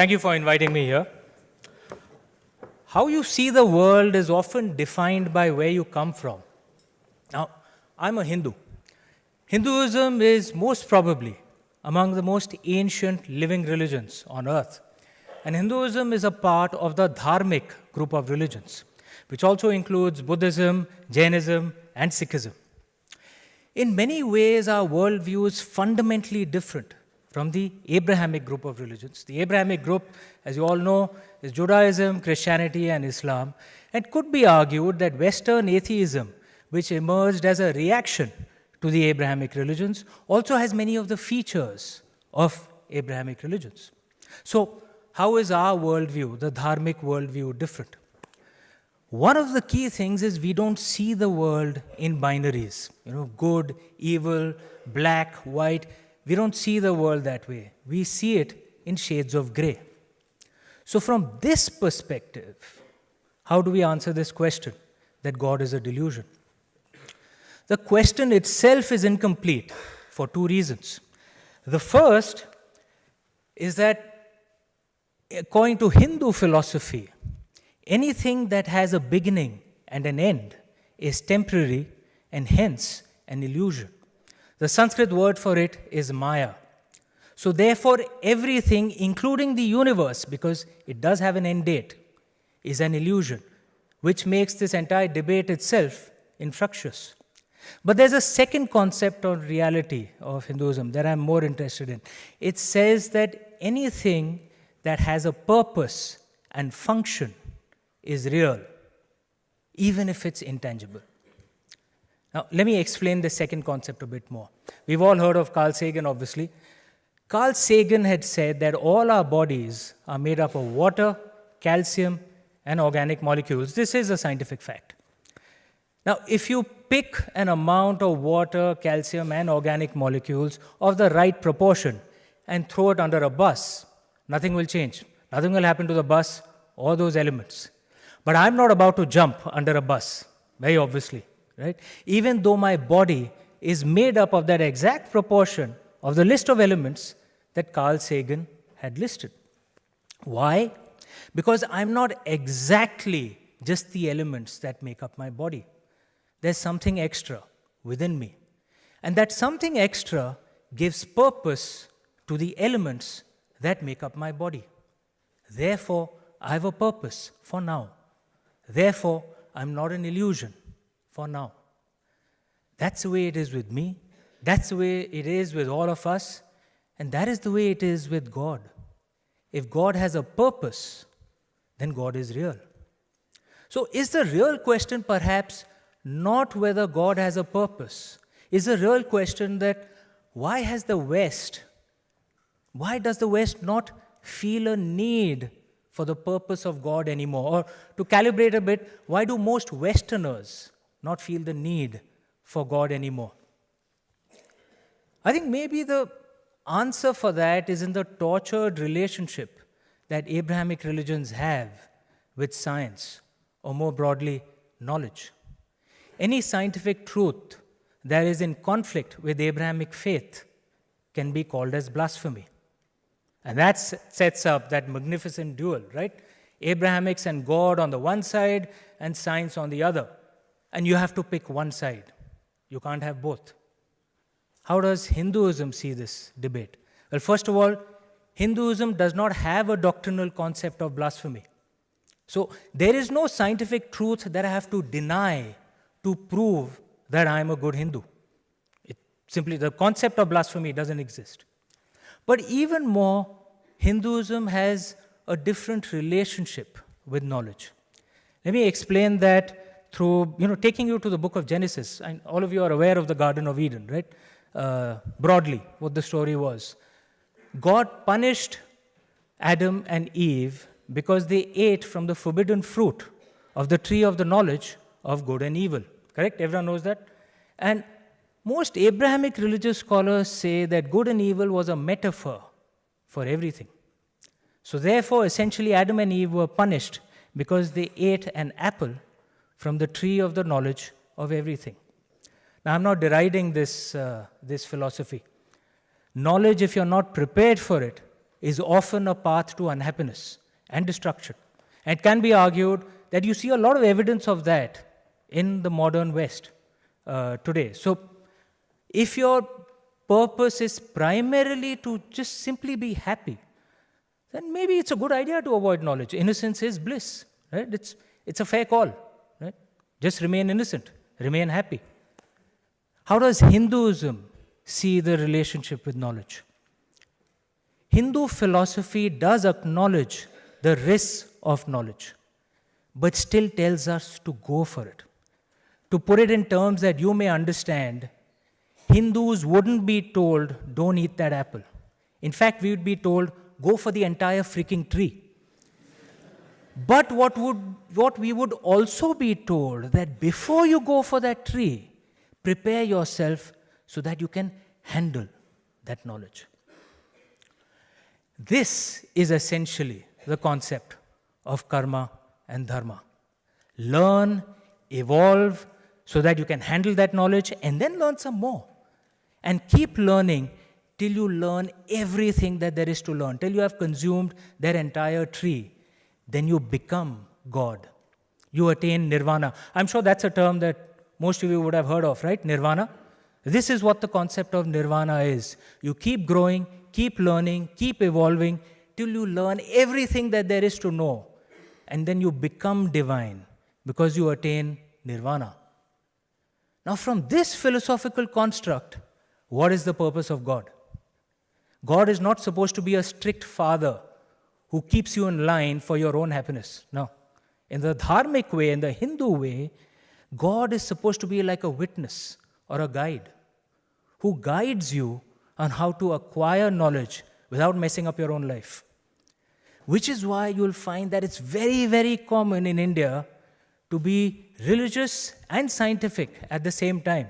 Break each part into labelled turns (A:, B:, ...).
A: Thank you for inviting me here. How you see the world is often defined by where you come from. Now, I'm a Hindu. Hinduism is most probably among the most ancient living religions on earth. And Hinduism is a part of the Dharmic group of religions, which also includes Buddhism, Jainism, and Sikhism. In many ways, our worldview is fundamentally different from the Abrahamic group of religions. The Abrahamic group, as you all know, is Judaism, Christianity, and Islam. And could be argued that Western atheism, which emerged as a reaction to the Abrahamic religions, also has many of the features of Abrahamic religions. So, how is our worldview, the Dharmic worldview, different? One of the key things is we don't see the world in binaries, good, evil, black, white. We don't see the world that way. We see it in shades of gray. So from this perspective, how do we answer this question that God is a delusion? The question itself is incomplete for two reasons. The first is that according to Hindu philosophy, anything that has a beginning and an end is temporary and hence an illusion. The Sanskrit word for it is Maya. So therefore, everything, including the universe, because it does have an end date, is an illusion, which makes this entire debate itself infructuous. But there's a second concept on reality of Hinduism that I'm more interested in. It says that anything that has a purpose and function is real, even if it's intangible. Now, let me explain the second concept a bit more. We've all heard of Carl Sagan, obviously. Carl Sagan had said that all our bodies are made up of water, calcium, and organic molecules. This is a scientific fact. Now, if you pick an amount of water, calcium, and organic molecules of the right proportion and throw it under a bus, nothing will change. Nothing will happen to the bus or those elements. But I'm not about to jump under a bus, very obviously. Right? Even though my body is made up of that exact proportion of the list of elements that Carl Sagan had listed. Why? Because I'm not exactly just the elements that make up my body. There's something extra within me. And that something extra gives purpose to the elements that make up my body. Therefore, I have a purpose for now. Therefore, I'm not an illusion for now. That's the way it is with me. That's the way it is with all of us. And that is the way it is with God. If God has a purpose, then God is real. So is the real question perhaps not whether God has a purpose? Is the real question that why does the West not feel a need for the purpose of God anymore? Or to calibrate a bit, why do most Westerners not feel the need for God anymore? I think maybe the answer for that is in the tortured relationship that Abrahamic religions have with science, or more broadly, knowledge. Any scientific truth that is in conflict with Abrahamic faith can be called as blasphemy. And that sets up that magnificent duel, right? Abrahamics and God on the one side and science on the other. And you have to pick one side. You can't have both. How does Hinduism see this debate? Well, first of all, Hinduism does not have a doctrinal concept of blasphemy. So there is no scientific truth that I have to deny to prove that I am a good Hindu. Simply, the concept of blasphemy doesn't exist. But even more, Hinduism has a different relationship with knowledge. Let me explain that through, taking you to the book of Genesis. And all of you are aware of the Garden of Eden, right? Broadly, what the story was. God punished Adam and Eve because they ate from the forbidden fruit of the tree of the knowledge of good and evil. Correct? Everyone knows that? And most Abrahamic religious scholars say that good and evil was a metaphor for everything. So therefore, essentially, Adam and Eve were punished because they ate an apple from the tree of the knowledge of everything. Now, I'm not deriding this philosophy. Knowledge, if you're not prepared for it, is often a path to unhappiness and destruction. And it can be argued that you see a lot of evidence of that in the modern West today. So if your purpose is primarily to just simply be happy, then maybe it's a good idea to avoid knowledge. Innocence is bliss, right? It's a fair call, right? Just remain innocent, remain happy. How does Hinduism see the relationship with knowledge? Hindu philosophy does acknowledge the risks of knowledge, but still tells us to go for it. To put it in terms that you may understand, Hindus wouldn't be told, don't eat that apple. In fact, we would be told, go for the entire freaking tree. But what we would also be told, that before you go for that tree, prepare yourself so that you can handle that knowledge. This is essentially the concept of karma and dharma. Learn, evolve, so that you can handle that knowledge, and then learn some more. And keep learning till you learn everything that there is to learn, till you have consumed that entire tree. Then you become God. You attain nirvana. I'm sure that's a term that most of you would have heard of, right? Nirvana. This is what the concept of nirvana is. You keep growing, keep learning, keep evolving, till you learn everything that there is to know. And then you become divine, because you attain nirvana. Now, from this philosophical construct, what is the purpose of God? God is not supposed to be a strict father who keeps you in line for your own happiness. No. In the dharmic way, in the Hindu way, God is supposed to be like a witness or a guide who guides you on how to acquire knowledge without messing up your own life. Which is why you'll find that it's very, very common in India to be religious and scientific at the same time.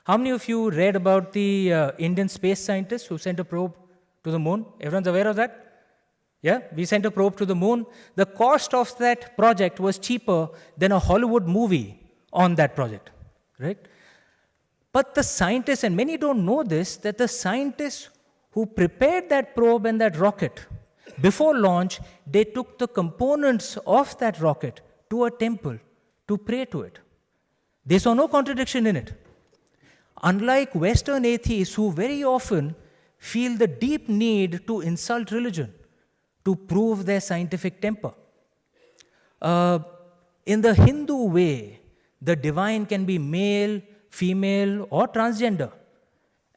A: How many of you read about the Indian space scientists who sent a probe to the moon? Everyone's aware of that? Yeah, we sent a probe to the moon. The cost of that project was cheaper than a Hollywood movie on that project, right? But the scientists, and many don't know this, that the scientists who prepared that probe and that rocket, before launch, they took the components of that rocket to a temple to pray to it. They saw no contradiction in it. Unlike Western atheists who very often feel the deep need to insult religion to prove their scientific temper. In the Hindu way, the divine can be male, female, or transgender,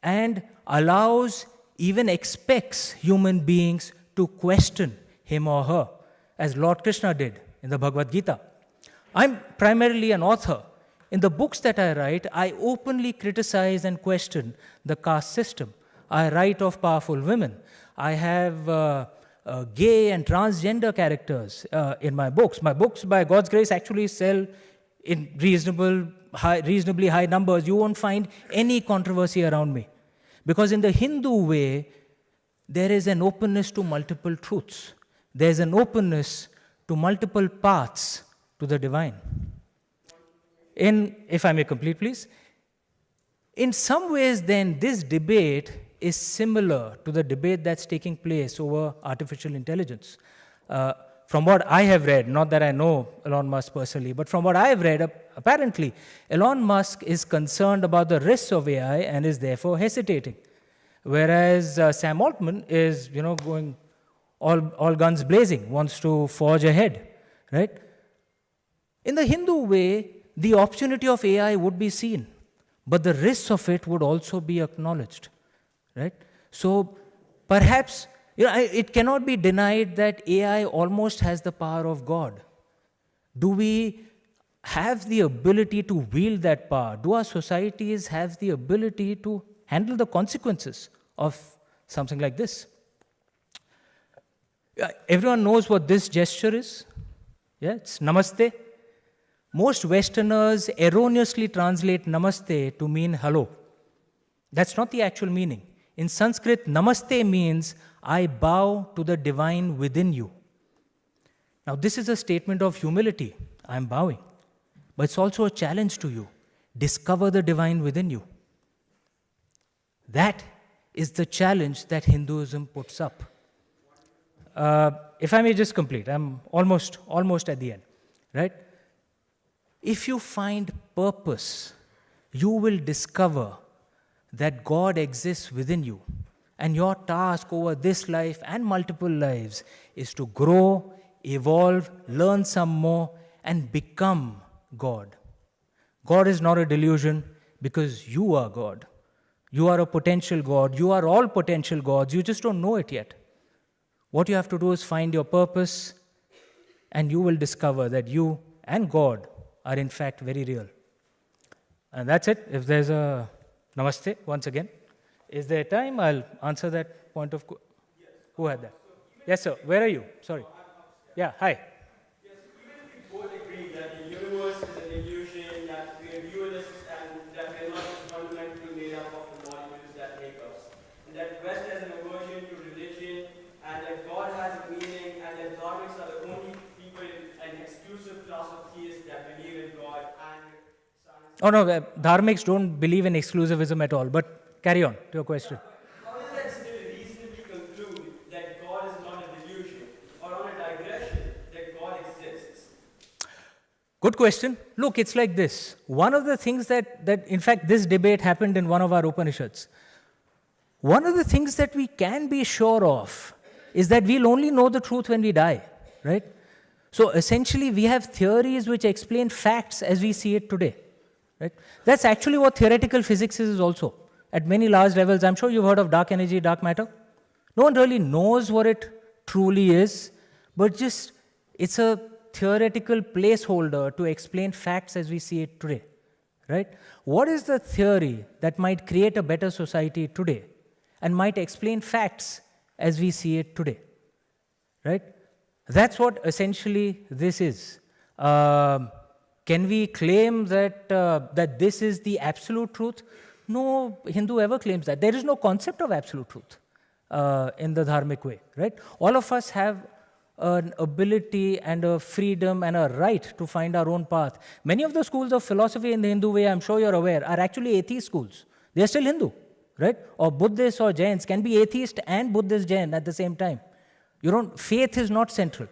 A: and allows, even expects human beings to question him or her, as Lord Krishna did in the Bhagavad Gita. I'm primarily an author. In the books that I write, I openly criticize and question the caste system. I write of powerful women. I have gay and transgender characters in my books. My books, by God's grace, actually sell in reasonably high numbers. You won't find any controversy around me. Because in the Hindu way, there is an openness to multiple truths. There's an openness to multiple paths to the divine. If I may complete, please. In some ways, then, this debate is similar to the debate that's taking place over artificial intelligence. From what I have read, not that I know Elon Musk personally, but from what I have read, apparently, Elon Musk is concerned about the risks of AI and is therefore hesitating. Whereas Sam Altman is, going all guns blazing, wants to forge ahead, right? In the Hindu way, the opportunity of AI would be seen, but the risks of it would also be acknowledged, right? So perhaps, it cannot be denied that AI almost has the power of God. Do we have the ability to wield that power? Do our societies have the ability to handle the consequences of something like this? Everyone knows what this gesture is. Yeah, it's namaste. Most Westerners erroneously translate namaste to mean hello. That's not the actual meaning. In Sanskrit, namaste means I bow to the divine within you. Now, this is a statement of humility. I'm bowing. But it's also a challenge to you. Discover the divine within you. That is the challenge that Hinduism puts up. if I may just complete, I'm almost at the end, right? If you find purpose, you will discover that God exists within you. And your task over this life and multiple lives is to grow, evolve, learn some more, and become God. God is not a delusion because you are God. You are a potential God. You are all potential gods. You just don't know it yet. What you have to do is find your purpose, and you will discover that you and God are in fact very real. And that's it. If there's a namaste, once again. Is there time? I'll answer that point of...
B: Yes.
A: Who had that? Yes, sir. Where are you? Sorry. Yeah, hi.
B: Yes, even if we both agree that the universe is an illusion, that we are dualists, and that we are not fundamentally made up of the molecules that make us, and that West has an aversion to religion, and that God has a meaning, and that dharmics are the only people, an exclusive class of theists that believe in God and science.
A: Oh, no, dharmics don't believe in exclusivism at all, but carry on to your question.
B: How does that still reasonably conclude that God is not a delusion, or on a digression, that God exists?
A: Good question. Look, it's like this. One of the things that in fact, this debate happened in one of our Upanishads. One of the things that we can be sure of is that we'll only know the truth when we die, right? So essentially, we have theories which explain facts as we see it today, right? That's actually what theoretical physics is also. At many large levels, I'm sure you've heard of dark energy, dark matter. No one really knows what it truly is, but just it's a theoretical placeholder to explain facts as we see it today, right? What is the theory that might create a better society today and might explain facts as we see it today, right? That's what essentially this is. Can we claim that, that this is the absolute truth? No Hindu ever claims that. There is no concept of absolute truth in the dharmic way, right? All of us have an ability and a freedom and a right to find our own path. Many of the schools of philosophy in the Hindu way, I'm sure you're aware, are actually atheist schools. They are still Hindu, right? Or Buddhists or Jains can be atheist and Buddhist Jain at the same time. Faith is not central,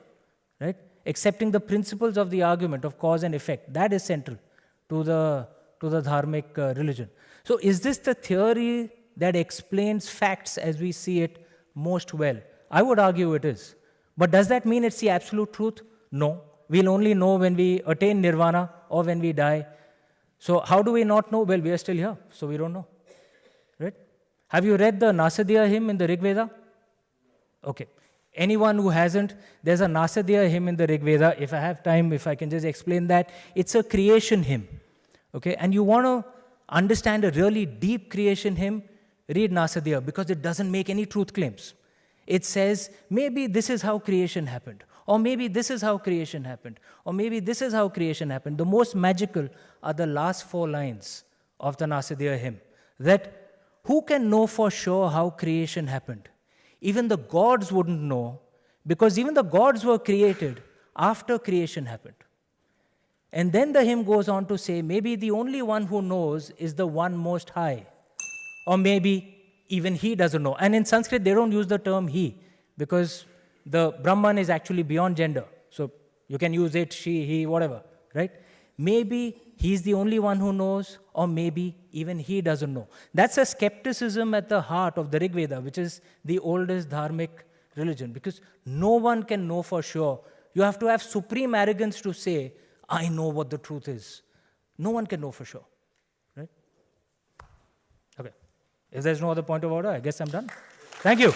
A: right? Accepting the principles of the argument of cause and effect, that is central to the dharmic religion. So is this the theory that explains facts as we see it most well? I would argue it is. But does that mean it's the absolute truth? No. We'll only know when we attain nirvana or when we die. So how do we not know? Well, we are still here, so we don't know. Right? Have you read the Nasadiya hymn in the Rig Veda? Okay. Anyone who hasn't, there's a Nasadiya hymn in the Rig Veda. If I have time, if I can just explain that. It's a creation hymn. Okay? And you want to understand a really deep creation hymn, read Nasadiya, because it doesn't make any truth claims. It says, maybe this is how creation happened, or maybe this is how creation happened, or maybe this is how creation happened. The most magical are the last 4 lines of the Nasadiya hymn, that who can know for sure how creation happened? Even the gods wouldn't know, because even the gods were created after creation happened. And then the hymn goes on to say, maybe the only one who knows is the one most high. Or maybe even he doesn't know. And in Sanskrit, they don't use the term he, because the Brahman is actually beyond gender. So you can use it, she, he, whatever, right? Maybe he's the only one who knows, or maybe even he doesn't know. That's a skepticism at the heart of the Rig Veda, which is the oldest dharmic religion, because no one can know for sure. You have to have supreme arrogance to say, I know what the truth is. No one can know for sure, right? Okay. If there's no other point of order, I guess I'm done. Thank you.